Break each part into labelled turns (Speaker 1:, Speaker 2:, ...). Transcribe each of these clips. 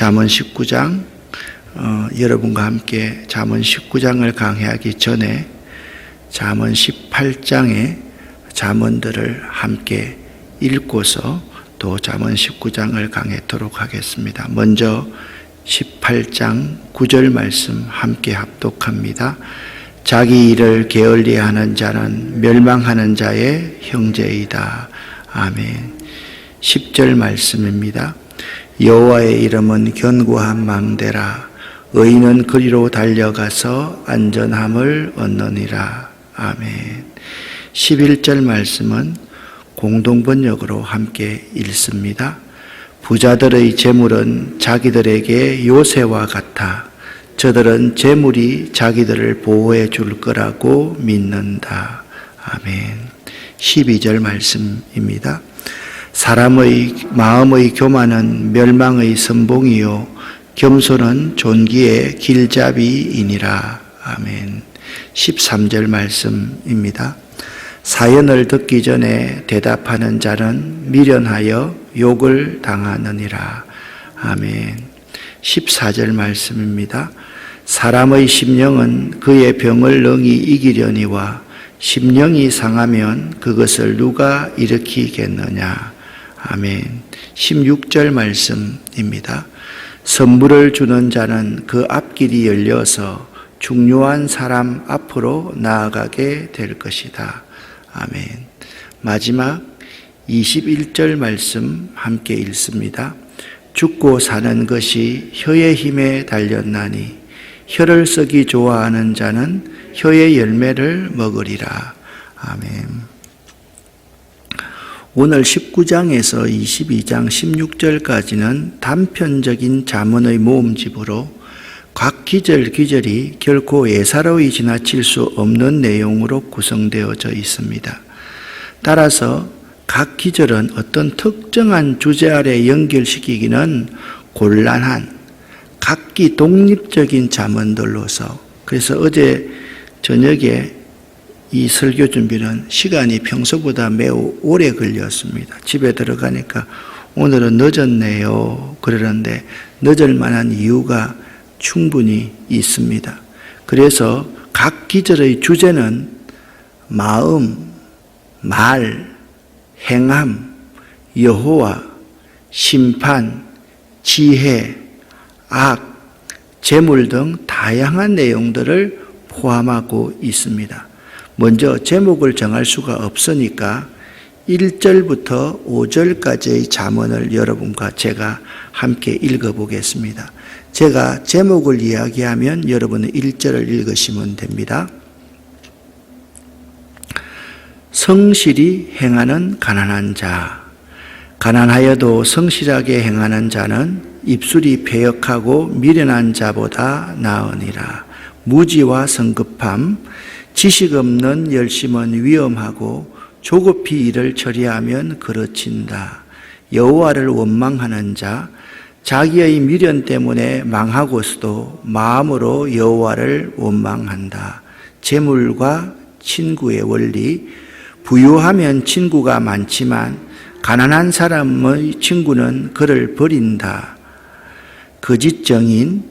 Speaker 1: 잠언 19장 여러분과 함께 잠언 19장을 강해하기 전에 잠언 18장의 잠언들을 함께 읽고서 또 잠언 19장을 강해토록 하겠습니다. 먼저 18장 9절 말씀 함께 합독합니다. 자기 일을 게을리하는 자는 멸망하는 자의 형제이다. 아멘. 10절 말씀입니다. 여호와의 이름은 견고한 망대라. 의인은 그리로 달려가서 안전함을 얻느니라. 아멘. 11절 말씀은 공동번역으로 함께 읽습니다. 부자들의 재물은 자기들에게 요새와 같아. 저들은 재물이 자기들을 보호해 줄 거라고 믿는다. 아멘. 12절 말씀입니다. 사람의 마음의 교만은 멸망의 선봉이요 겸손은 존귀의 길잡이이니라. 아멘. 13절 말씀입니다. 사연을 듣기 전에 대답하는 자는 미련하여 욕을 당하느니라. 아멘. 14절 말씀입니다. 사람의 심령은 그의 병을 능히 이기려니와 심령이 상하면 그것을 누가 일으키겠느냐. 아멘. 16절 말씀입니다. 선물을 주는 자는 그 앞길이 열려서 중요한 사람 앞으로 나아가게 될 것이다. 아멘. 마지막 21절 말씀 함께 읽습니다. 죽고 사는 것이 혀의 힘에 달렸나니 혀를 쓰기 좋아하는 자는 혀의 열매를 먹으리라. 아멘. 오늘 19장에서 22장 16절까지는 단편적인 잠언의 모음집으로 각 기절이 결코 예사로이 지나칠 수 없는 내용으로 구성되어져 있습니다. 따라서 각 기절은 어떤 특정한 주제 아래 연결시키기는 곤란한 각기 독립적인 잠언들로서, 그래서 어제 저녁에 이 설교 준비는 시간이 평소보다 매우 오래 걸렸습니다. 집에 들어가니까 오늘은 늦었네요 그러는데 늦을 만한 이유가 충분히 있습니다. 그래서 각 기절의 주제는 마음, 말, 행함, 여호와, 심판, 지혜, 악, 재물 등 다양한 내용들을 포함하고 있습니다. 먼저 제목을 정할 수가 없으니까 1절부터 5절까지의 잠언을 여러분과 제가 함께 읽어보겠습니다. 제가 제목을 이야기하면 여러분은 1절을 읽으시면 됩니다. 성실히 행하는 가난한 자. 가난하여도 성실하게 행하는 자는 입술이 패역하고 미련한 자보다 나으니라. 무지와 성급함, 지식 없는 열심은 위험하고 조급히 일을 처리하면 그르친다. 여호와를 원망하는 자, 자기의 미련 때문에 망하고서도 마음으로 여호와를 원망한다. 재물과 친구의 원리, 부유하면 친구가 많지만 가난한 사람의 친구는 그를 버린다. 거짓정인은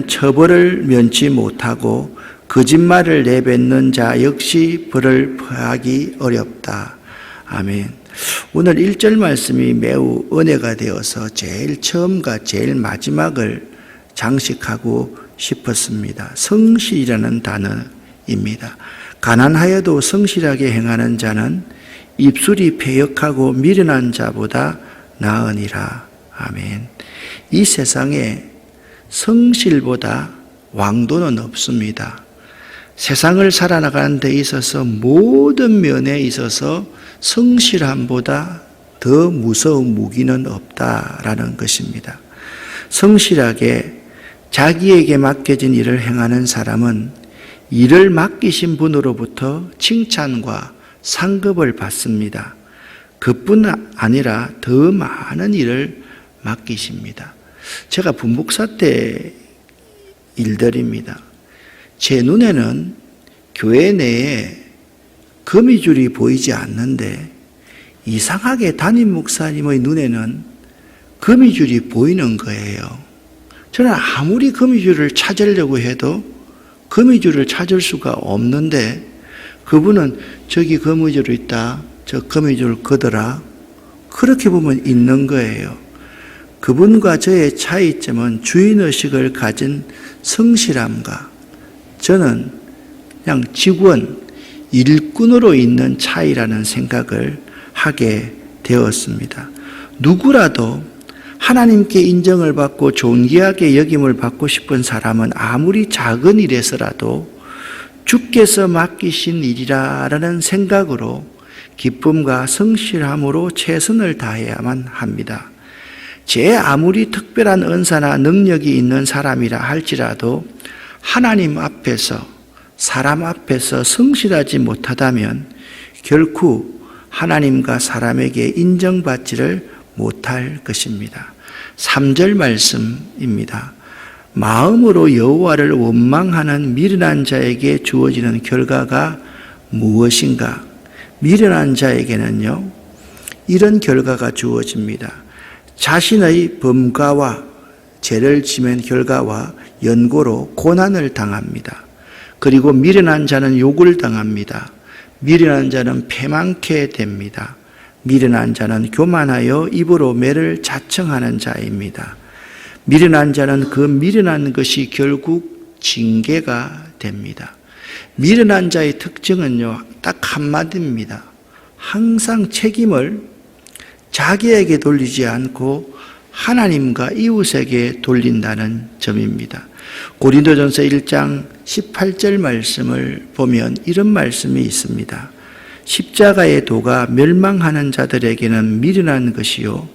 Speaker 1: 처벌을 면치 못하고 거짓말을 내뱉는 자 역시 벌을 피하기 어렵다. 아멘. 오늘 1절 말씀이 매우 은혜가 되어서 제일 처음과 제일 마지막을 장식하고 싶었습니다. 성실이라는 단어입니다. 가난하여도 성실하게 행하는 자는 입술이 패역하고 미련한 자보다 나으니라. 아멘. 이 세상에 성실보다 왕도는 없습니다. 세상을 살아나가는 데 있어서 모든 면에 있어서 성실함보다 더 무서운 무기는 없다라는 것입니다. 성실하게 자기에게 맡겨진 일을 행하는 사람은 일을 맡기신 분으로부터 칭찬과 상급을 받습니다. 그뿐 아니라 더 많은 일을 맡기십니다. 제가 분목사 때 일들입니다. 제 눈에는 교회 내에 거미줄이 보이지 않는데 이상하게 담임 목사님의 눈에는 거미줄이 보이는 거예요. 저는 아무리 거미줄을 찾으려고 해도 거미줄을 찾을 수가 없는데 그분은 저기 거미줄 있다, 저 거미줄 걷어라, 그렇게 보면 있는 거예요. 그분과 저의 차이점은 주인의식을 가진 성실함과 저는 그냥 직원, 일꾼으로 있는 차이라는 생각을 하게 되었습니다. 누구라도 하나님께 인정을 받고 존귀하게 여김을 받고 싶은 사람은 아무리 작은 일에서라도 주께서 맡기신 일이라는 생각으로 기쁨과 성실함으로 최선을 다해야만 합니다. 제 아무리 특별한 은사나 능력이 있는 사람이라 할지라도 하나님 앞에서, 사람 앞에서 성실하지 못하다면 결코 하나님과 사람에게 인정받지를 못할 것입니다. 3절 말씀입니다. 마음으로 여호와를 원망하는 미련한 자에게 주어지는 결과가 무엇인가? 미련한 자에게는요, 이런 결과가 주어집니다. 자신의 범과와 죄를 지은 결과와 연고로 고난을 당합니다. 그리고 미련한 자는 욕을 당합니다. 미련한 자는 패망케 됩니다. 미련한 자는 교만하여 입으로 매를 자청하는 자입니다. 미련한 자는 그 미련한 것이 결국 징계가 됩니다. 미련한 자의 특징은요, 딱 한마디입니다. 항상 책임을 자기에게 돌리지 않고 하나님과 이웃에게 돌린다는 점입니다. 고린도전서 1장 18절 말씀을 보면 이런 말씀이 있습니다. 십자가의 도가 멸망하는 자들에게는 미련한 것이요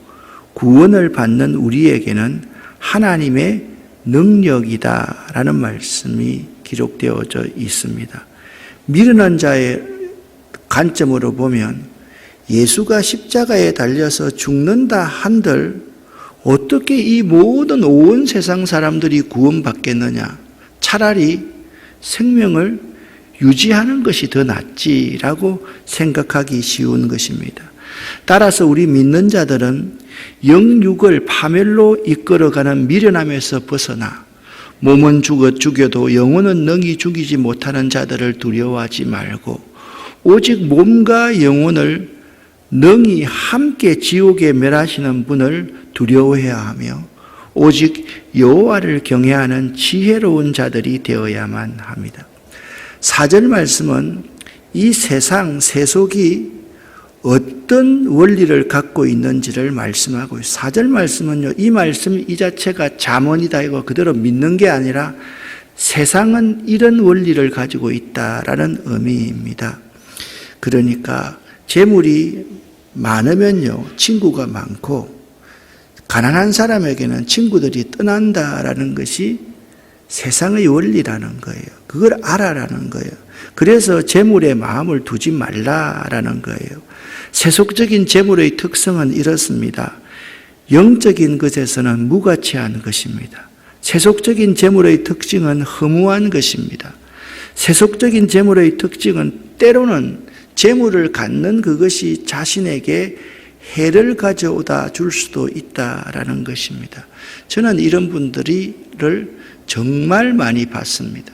Speaker 1: 구원을 받는 우리에게는 하나님의 능력이다 라는 말씀이 기록되어져 있습니다. 미련한 자의 관점으로 보면 예수가 십자가에 달려서 죽는다 한들 어떻게 이 모든 온 세상 사람들이 구원받겠느냐? 차라리 생명을 유지하는 것이 더 낫지라고 생각하기 쉬운 것입니다. 따라서 우리 믿는 자들은 영육을 파멸로 이끌어가는 미련함에서 벗어나 몸은 죽여도 영혼은 능히 죽이지 못하는 자들을 두려워하지 말고 오직 몸과 영혼을 능히 함께 지옥에 멸하시는 분을 두려워해야 하며 오직 여호와를 경외하는 지혜로운 자들이 되어야만 합니다. 4절 말씀은 이 세상 세속이 어떤 원리를 갖고 있는지를 말씀하고 있어요. 4절 말씀은요, 이 말씀 이 자체가 잠언이다 이거 그대로 믿는 게 아니라 세상은 이런 원리를 가지고 있다라는 의미입니다. 그러니까 재물이 많으면요, 친구가 많고 가난한 사람에게는 친구들이 떠난다라는 것이 세상의 원리라는 거예요. 그걸 알아라는 거예요. 그래서 재물에 마음을 두지 말라라는 거예요. 세속적인 재물의 특성은 이렇습니다. 영적인 것에서는 무가치한 것입니다. 세속적인 재물의 특징은 허무한 것입니다. 세속적인 재물의 특징은 때로는 재물을 갖는 그것이 자신에게 해를 가져오다 줄 수도 있다라는 것입니다. 저는 이런 분들을 정말 많이 봤습니다.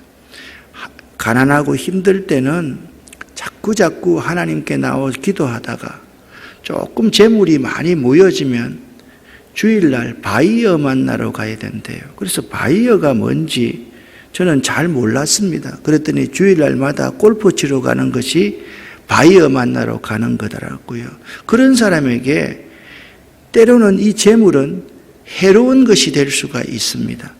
Speaker 1: 가난하고 힘들 때는 자꾸 하나님께 나와 기도하다가 조금 재물이 많이 모여지면 주일날 바이어 만나러 가야 된대요. 그래서 바이어가 뭔지 저는 잘 몰랐습니다. 그랬더니 주일날마다 골프 치러 가는 것이 바이어 만나러 가는 거더라고요. 그런 사람에게 때로는 이 재물은 해로운 것이 될 수가 있습니다.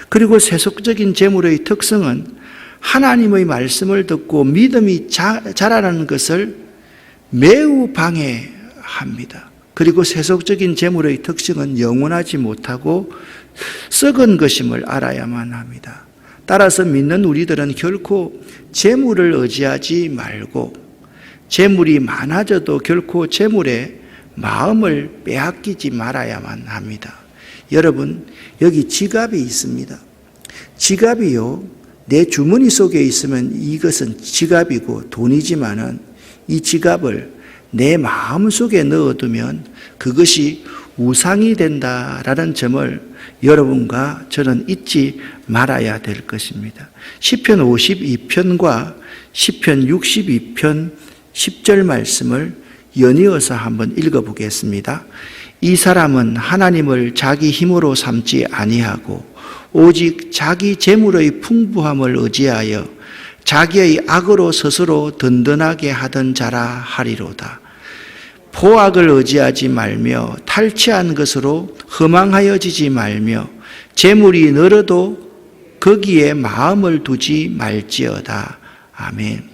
Speaker 1: 그리고 세속적인 재물의 특성은 하나님의 말씀을 듣고 믿음이 자라는 것을 매우 방해합니다. 그리고 세속적인 재물의 특징은 영원하지 못하고 썩은 것임을 알아야만 합니다. 따라서 믿는 우리들은 결코 재물을 의지하지 말고 재물이 많아져도 결코 재물에 마음을 빼앗기지 말아야만 합니다. 여러분, 여기 지갑이 있습니다. 지갑이요, 내 주머니 속에 있으면 이것은 지갑이고 돈이지만은 이 지갑을 내 마음 속에 넣어두면 그것이 우상이 된다라는 점을 여러분과 저는 잊지 말아야 될 것입니다. 시편 52편과 시편 62편 10절 말씀을 연이어서 한번 읽어보겠습니다. 이 사람은 하나님을 자기 힘으로 삼지 아니하고 오직 자기 재물의 풍부함을 의지하여 자기의 악으로 스스로 든든하게 하던 자라 하리로다. 포악을 의지하지 말며 탈취한 것으로 허망하여지지 말며 재물이 늘어도 거기에 마음을 두지 말지어다. 아멘.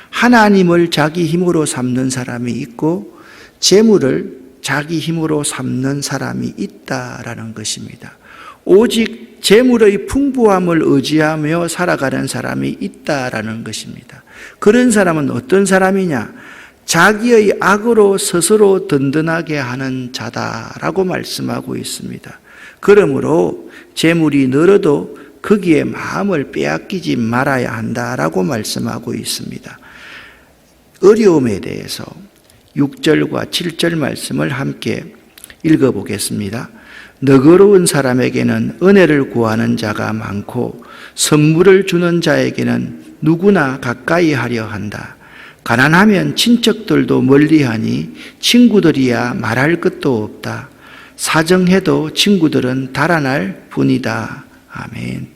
Speaker 1: 하나님을 자기 힘으로 삼는 사람이 있고 재물을 자기 힘으로 삼는 사람이 있다라는 것입니다. 오직 재물의 풍부함을 의지하며 살아가는 사람이 있다라는 것입니다. 그런 사람은 어떤 사람이냐? 자기의 악으로 스스로 든든하게 하는 자다라고 말씀하고 있습니다. 그러므로 재물이 늘어도 거기에 마음을 빼앗기지 말아야 한다라고 말씀하고 있습니다. 어려움에 대해서 6절과 7절 말씀을 함께 읽어보겠습니다. 너그러운 사람에게는 은혜를 구하는 자가 많고 선물을 주는 자에게는 누구나 가까이 하려 한다. 가난하면 친척들도 멀리하니 친구들이야 말할 것도 없다. 사정해도 친구들은 달아날 뿐이다. 아멘.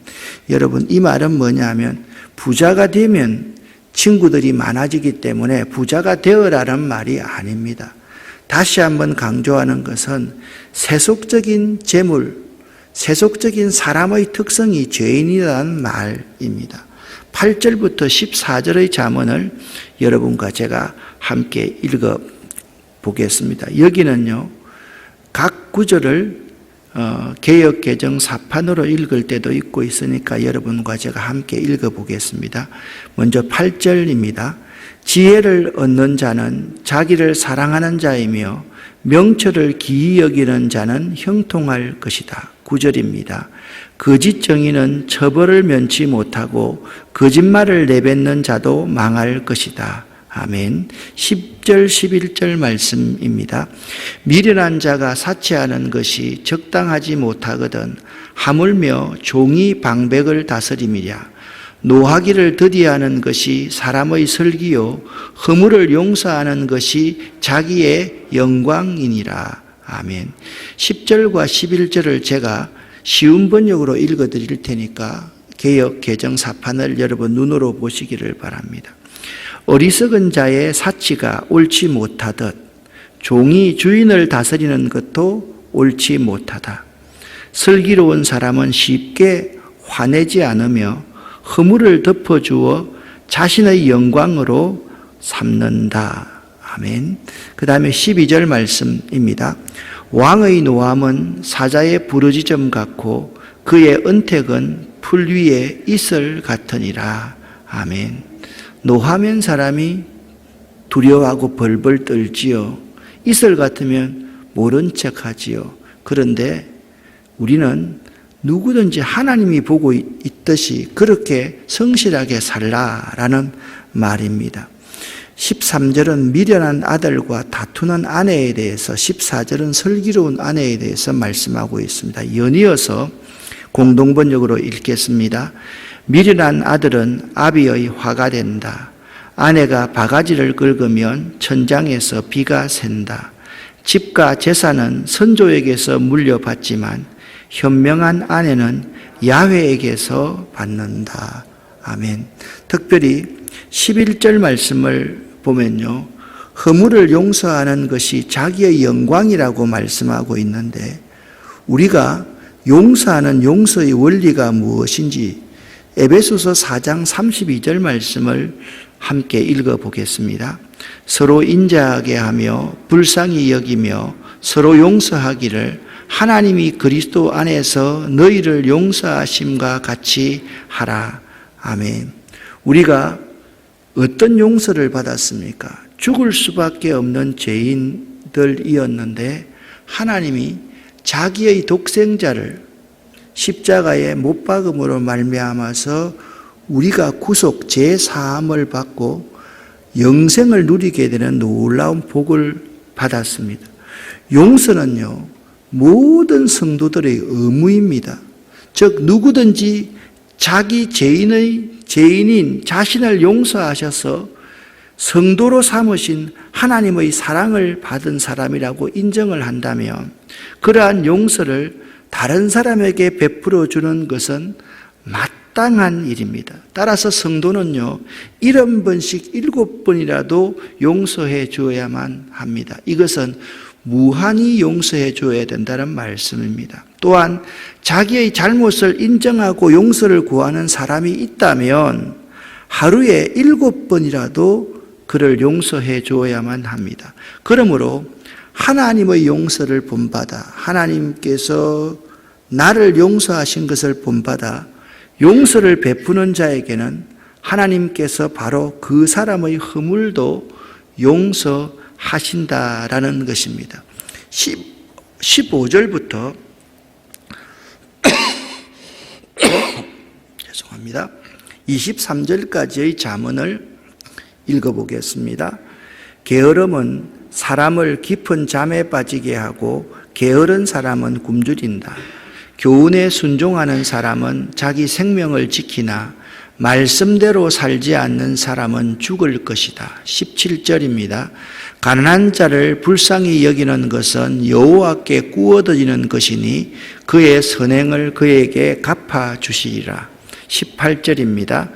Speaker 1: 여러분, 이 말은 뭐냐면 부자가 되면 친구들이 많아지기 때문에 부자가 되어라는 말이 아닙니다. 다시 한번 강조하는 것은 세속적인 재물, 세속적인 사람의 특성이 죄인이라는 말입니다. 8절부터 14절의 잠언을 여러분과 제가 함께 읽어 보겠습니다. 여기는요, 각 구절을 개역 개정 사판으로 읽을 때도 있고 있으니까 여러분과 제가 함께 읽어 보겠습니다. 먼저 8절입니다. 지혜를 얻는 자는 자기를 사랑하는 자이며 명철을 기이 여기는 자는 형통할 것이다. 9절입니다. 거짓 정의는 처벌을 면치 못하고 거짓말을 내뱉는 자도 망할 것이다. 아멘. 10절 11절 말씀입니다. 미련한 자가 사치하는 것이 적당하지 못하거든 하물며 종이 방백을 다스림이랴. 노하기를 더디하는 것이 사람의 설기요 허물을 용서하는 것이 자기의 영광이니라. 아멘. 10절과 11절을 제가 쉬운 번역으로 읽어드릴 테니까 개역 개정 사판을 여러분 눈으로 보시기를 바랍니다. 어리석은 자의 사치가 옳지 못하듯 종이 주인을 다스리는 것도 옳지 못하다. 슬기로운 사람은 쉽게 화내지 않으며 허물을 덮어주어 자신의 영광으로 삼는다. 아멘. 그 다음에 12절 말씀입니다. 왕의 노함은 사자의 부르짖음 같고 그의 은택은 풀 위에 이슬 같으니라. 아멘. 노하면 사람이 두려워하고 벌벌 떨지요. 이슬 같으면 모른 척하지요. 그런데 우리는 누구든지 하나님이 보고 있듯이 그렇게 성실하게 살라라는 말입니다. 13절은 미련한 아들과 다투는 아내에 대해서, 14절은 슬기로운 아내에 대해서 말씀하고 있습니다. 연이어서 공동번역으로 읽겠습니다. 미련한 아들은 아비의 화가 된다. 아내가 바가지를 긁으면 천장에서 비가 샌다. 집과 재산은 선조에게서 물려받지만 현명한 아내는 야훼에게서 받는다. 아멘. 특별히 11절 말씀을 보면요, 허물을 용서하는 것이 자기의 영광이라고 말씀하고 있는데 우리가 용서하는 용서의 원리가 무엇인지 에베소서 4장 32절 말씀을 함께 읽어보겠습니다. 서로 인자하게 하며 불쌍히 여기며 서로 용서하기를 하나님이 그리스도 안에서 너희를 용서하심과 같이 하라. 아멘. 우리가 어떤 용서를 받았습니까? 죽을 수밖에 없는 죄인들이었는데 하나님이 자기의 독생자를 십자가에 못 박음으로 말미암아서 우리가 구속 제사함을 받고 영생을 누리게 되는 놀라운 복을 받았습니다. 용서는요, 모든 성도들의 의무입니다. 즉 누구든지 자기 죄인인 자신을 용서하셔서 성도로 삼으신 하나님의 사랑을 받은 사람이라고 인정을 한다면 그러한 용서를 다른 사람에게 베풀어 주는 것은 마땅한 일입니다. 따라서 성도는요, 70번씩 7번이라도 용서해 주어야만 합니다. 이것은 무한히 용서해 줘야 된다는 말씀입니다. 또한 자기의 잘못을 인정하고 용서를 구하는 사람이 있다면 하루에 7번이라도 그를 용서해 주어야만 합니다. 그러므로 하나님의 용서를 본받아 하나님께서 나를 용서하신 것을 본받아 용서를 베푸는 자에게는 하나님께서 바로 그 사람의 허물도 용서하신다라는 것입니다. 15절부터 죄송합니다. 23절까지의 잠언을 읽어보겠습니다. 게으름은 사람을 깊은 잠에 빠지게 하고 게으른 사람은 굶주린다. 교훈에 순종하는 사람은 자기 생명을 지키나 말씀대로 살지 않는 사람은 죽을 것이다. 17절입니다. 가난한 자를 불쌍히 여기는 것은 여호와께 구워드리는 것이니 그의 선행을 그에게 갚아주시리라. 18절입니다.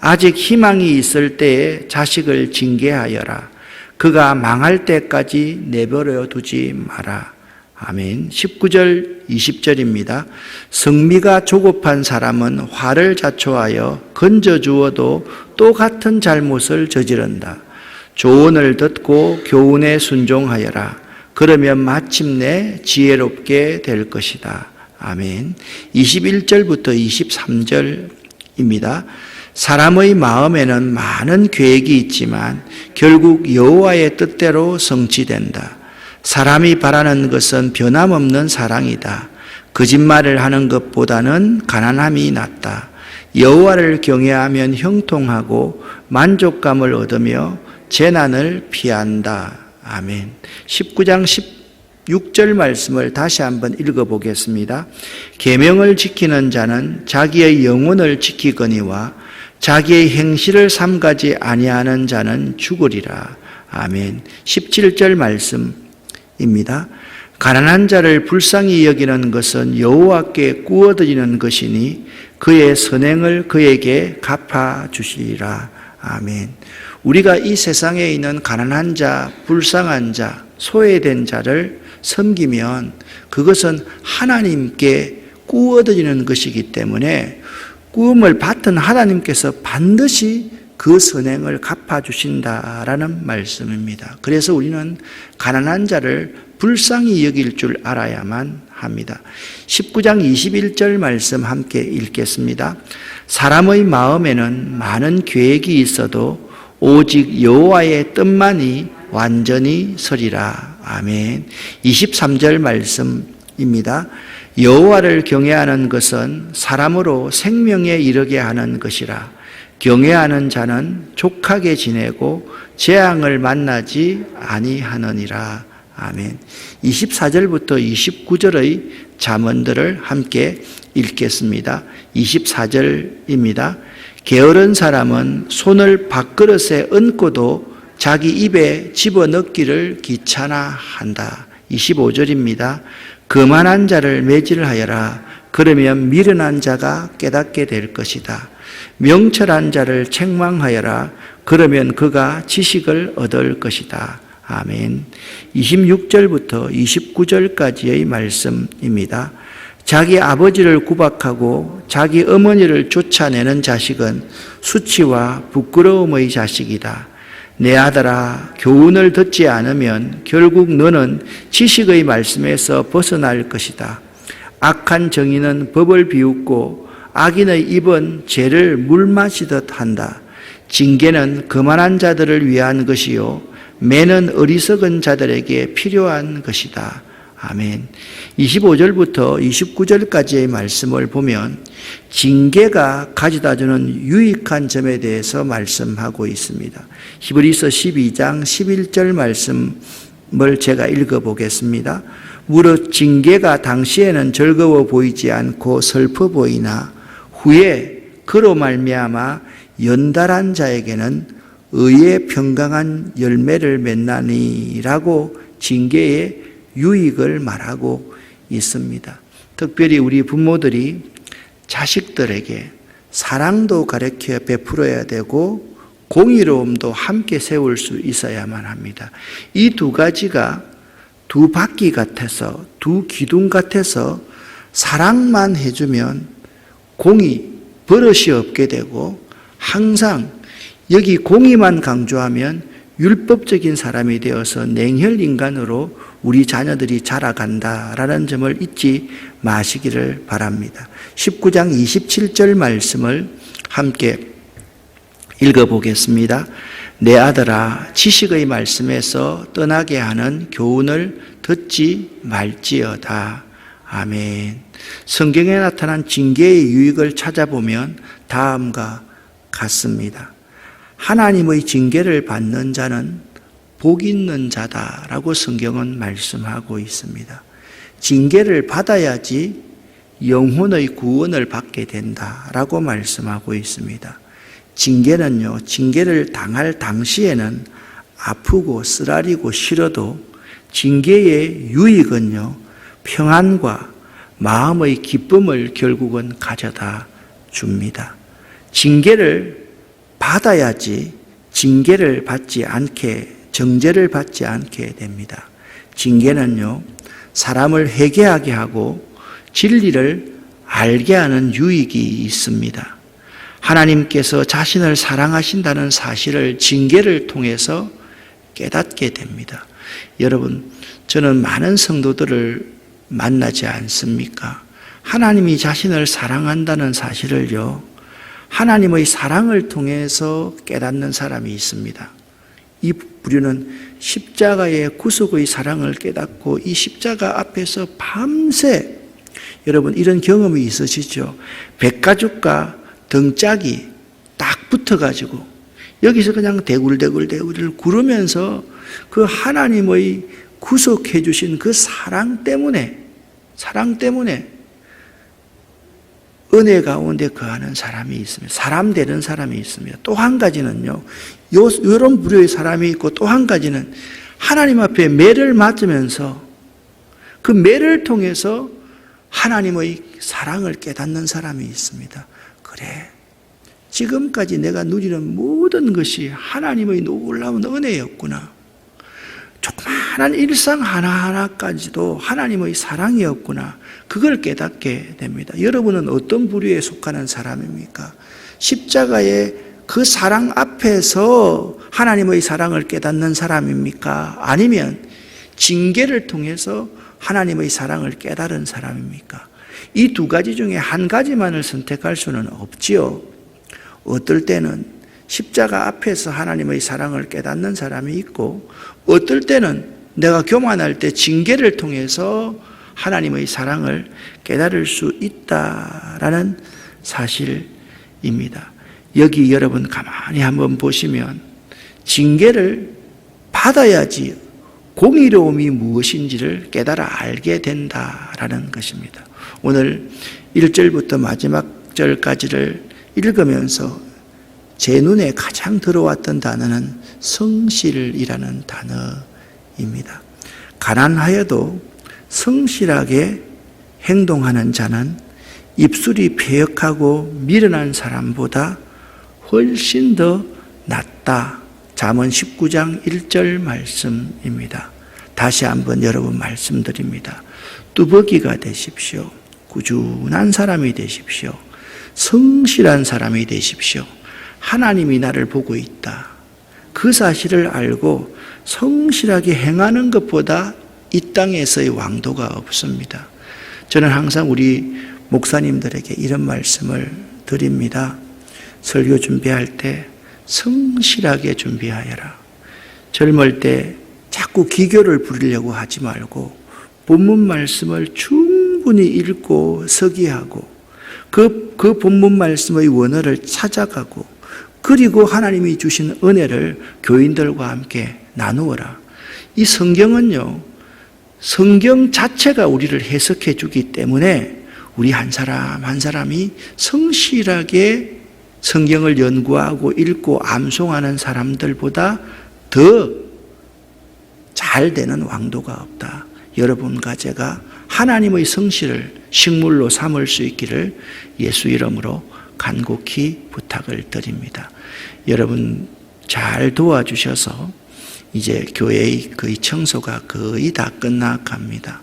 Speaker 1: 아직 희망이 있을 때에 자식을 징계하여라. 그가 망할 때까지 내버려 두지 마라. 아멘. 19절 20절입니다. 성미가 조급한 사람은 화를 자초하여 건져주어도 또 같은 잘못을 저지른다. 조언을 듣고 교훈에 순종하여라. 그러면 마침내 지혜롭게 될 것이다. 아멘. 21절부터 23절입니다. 사람의 마음에는 많은 계획이 있지만 결국 여호와의 뜻대로 성취된다. 사람이 바라는 것은 변함없는 사랑이다. 거짓말을 하는 것보다는 가난함이 낫다. 여호와를 경외하면 형통하고 만족감을 얻으며 재난을 피한다. 아멘. 19장 16절 말씀을 다시 한번 읽어보겠습니다. 계명을 지키는 자는 자기의 영혼을 지키거니와 자기의 행실을 삼가지 아니하는 자는 죽으리라. 아멘. 17절 말씀입니다. 가난한 자를 불쌍히 여기는 것은 여호와께 구워드리는 것이니 그의 선행을 그에게 갚아주시리라. 아멘. 우리가 이 세상에 있는 가난한 자, 불쌍한 자, 소외된 자를 섬기면 그것은 하나님께 구워드리는 것이기 때문에 구원을 받은 하나님께서 반드시 그 선행을 갚아주신다라는 말씀입니다. 그래서 우리는 가난한 자를 불쌍히 여길 줄 알아야만 합니다. 19장 21절 말씀 함께 읽겠습니다. 사람의 마음에는 많은 계획이 있어도 오직 여호와의 뜻만이 완전히 서리라. 아멘. 23절 말씀입니다. 여호와를 경외하는 것은 사람으로 생명에 이르게 하는 것이라. 경외하는 자는 족하게 지내고 재앙을 만나지 아니하느니라. 아멘. 24절부터 29절의 잠언들을 함께 읽겠습니다. 24절입니다. 게으른 사람은 손을 밥그릇에 얹고도 자기 입에 집어넣기를 귀찮아한다. 25절입니다. 거만한 자를 매질하여라. 그러면 미련한 자가 깨닫게 될 것이다. 명철한 자를 책망하여라. 그러면 그가 지식을 얻을 것이다. 아멘. 26절부터 29절까지의 말씀입니다. 자기 아버지를 구박하고 자기 어머니를 쫓아내는 자식은 수치와 부끄러움의 자식이다. 내 아들아, 교훈을 듣지 않으면 결국 너는 지식의 말씀에서 벗어날 것이다. 악한 정의는 법을 비웃고 악인의 입은 죄를 물 마시듯 한다. 징계는 거만한 자들을 위한 것이요 매는 어리석은 자들에게 필요한 것이다. 아멘. 25절부터 29절까지의 말씀을 보면 징계가 가져다주는 유익한 점에 대해서 말씀하고 있습니다. 히브리서 12장 11절 제가 읽어보겠습니다. 무릇 징계가 당시에는 즐거워 보이지 않고 슬퍼 보이나 후에 그로 말미암아 연달한 자에게는 의의 평강한 열매를 맺나니라고 징계의 유익을 말하고 있습니다. 특별히 우리 부모들이 자식들에게 사랑도 가르쳐 베풀어야 되고 공의로움도 함께 세울 수 있어야만 합니다. 이 두 가지가 두 바퀴 같아서, 두 기둥 같아서 사랑만 해주면 공의, 버릇이 없게 되고, 항상 여기 공의만 강조하면 율법적인 사람이 되어서 냉혈 인간으로 우리 자녀들이 자라간다라는 점을 잊지 마시기를 바랍니다. 19장 27절 말씀을 함께 읽어보겠습니다. 내 아들아, 지식의 말씀에서 떠나게 하는 교훈을 듣지 말지어다. 아멘. 성경에 나타난 징계의 유익을 찾아보면 다음과 같습니다. 하나님의 징계를 받는 자는 복 있는 자다라고 성경은 말씀하고 있습니다. 징계를 받아야지 영혼의 구원을 받게 된다라고 말씀하고 있습니다. 징계는요, 징계를 당할 당시에는 아프고 쓰라리고 싫어도 징계의 유익은요, 평안과 마음의 기쁨을 결국은 가져다 줍니다. 징계를 받아야지 징계를 받지 않게, 정죄를 받지 않게 됩니다. 징계는요, 사람을 회개하게 하고 진리를 알게 하는 유익이 있습니다. 하나님께서 자신을 사랑하신다는 사실을 징계를 통해서 깨닫게 됩니다. 여러분, 저는 많은 성도들을 만나지 않습니까? 하나님이 자신을 사랑한다는 사실을요, 하나님의 사랑을 통해서 깨닫는 사람이 있습니다. 이 부류는 십자가의 구속의 사랑을 깨닫고 이 십자가 앞에서 밤새, 여러분 이런 경험이 있으시죠? 백가죽과 등짝이 딱 붙어가지고 여기서 그냥 대굴대굴 구르면서 그 하나님의 구속해 주신 그 사랑 때문에 은혜 가운데 거하는 사람이 있습니다. 사람 되는 사람이 있습니다. 또 한 가지는요, 이런 부류의 사람이 있고, 또 한 가지는 하나님 앞에 매를 맞으면서 그 매를 통해서 하나님의 사랑을 깨닫는 사람이 있습니다. 그래, 지금까지 내가 누리는 모든 것이 하나님의 놀라운 은혜였구나. 조그마한 일상 하나하나까지도 하나님의 사랑이었구나. 그걸 깨닫게 됩니다. 여러분은 어떤 부류에 속하는 사람입니까? 십자가의 그 사랑 앞에서 하나님의 사랑을 깨닫는 사람입니까? 아니면 징계를 통해서 하나님의 사랑을 깨달은 사람입니까? 이 두 가지 중에 한 가지만을 선택할 수는 없지요. 어떨 때는 십자가 앞에서 하나님의 사랑을 깨닫는 사람이 있고, 어떨 때는 내가 교만할 때 징계를 통해서 하나님의 사랑을 깨달을 수 있다라는 사실입니다. 여기 여러분 가만히 한번 보시면 징계를 받아야지 공의로움이 무엇인지를 깨달아 알게 된다라는 것입니다. 오늘 1절부터 마지막 절까지를 읽으면서 제 눈에 가장 들어왔던 단어는 성실이라는 단어입니다. 가난하여도 성실하게 행동하는 자는 입술이 패역하고 미련한 사람보다 훨씬 더 낫다. 잠언 19장 1절 말씀입니다. 다시 한번 여러분 말씀드립니다. 뚜벅이가 되십시오. 꾸준한 사람이 되십시오. 성실한 사람이 되십시오. 하나님이 나를 보고 있다. 그 사실을 알고 성실하게 행하는 것보다 이 땅에서의 왕도가 없습니다. 저는 항상 우리 목사님들에게 이런 말씀을 드립니다. 설교 준비할 때 성실하게 준비하여라. 젊을 때 자꾸 기교를 부리려고 하지 말고 본문 말씀을 충분히 읽고 서기하고 그 본문 말씀의 원어를 찾아가고, 그리고 하나님이 주신 은혜를 교인들과 함께 나누어라. 이 성경은요, 성경 자체가 우리를 해석해 주기 때문에 우리 한 사람 한 사람이 성실하게 성경을 연구하고 읽고 암송하는 사람들보다 더 잘 되는 왕도가 없다. 여러분과 제가 하나님의 성실을 식물로 삼을 수 있기를 예수 이름으로 간곡히 부탁을 드립니다. 여러분 잘 도와주셔서 이제 교회의 거의 청소가 거의 다 끝나갑니다.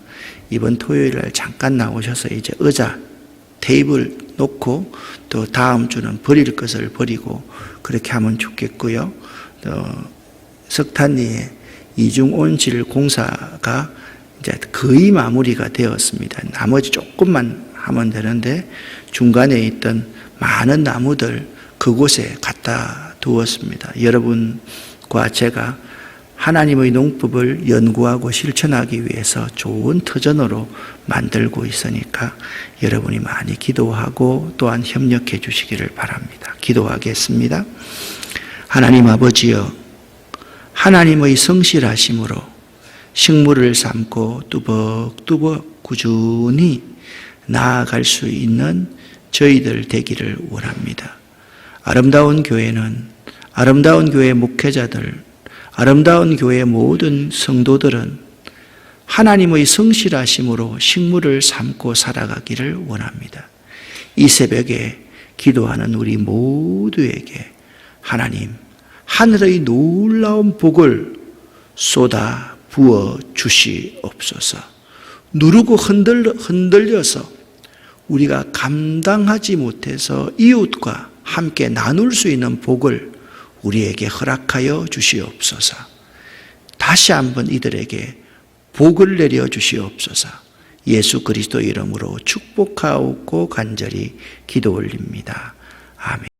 Speaker 1: 이번 토요일날 잠깐 나오셔서 이제 의자, 테이블 놓고 또 다음 주는 버릴 것을 버리고 그렇게 하면 좋겠고요. 또 석탄리에 이중온실 공사가 이제 거의 마무리가 되었습니다. 나머지 조금만 하면 되는데 중간에 있던 많은 나무들 그곳에 갖다 두었습니다. 여러분과 제가 하나님의 농법을 연구하고 실천하기 위해서 좋은 터전으로 만들고 있으니까 여러분이 많이 기도하고 또한 협력해 주시기를 바랍니다. 기도하겠습니다. 하나님 아버지여, 하나님의 성실하심으로 식물을 삼고 뚜벅뚜벅 꾸준히 나아갈 수 있는 저희들 되기를 원합니다. 아름다운 교회는, 아름다운 교회 목회자들, 아름다운 교회의 모든 성도들은 하나님의 성실하심으로 식물을 삼고 살아가기를 원합니다. 이 새벽에 기도하는 우리 모두에게 하나님, 하늘의 놀라운 복을 쏟아 부어 주시옵소서. 누르고 흔들려서 우리가 감당하지 못해서 이웃과 함께 나눌 수 있는 복을 우리에게 허락하여 주시옵소서. 다시 한번 이들에게 복을 내려 주시옵소서. 예수 그리스도 이름으로 축복하옵고 간절히 기도 올립니다. 아멘.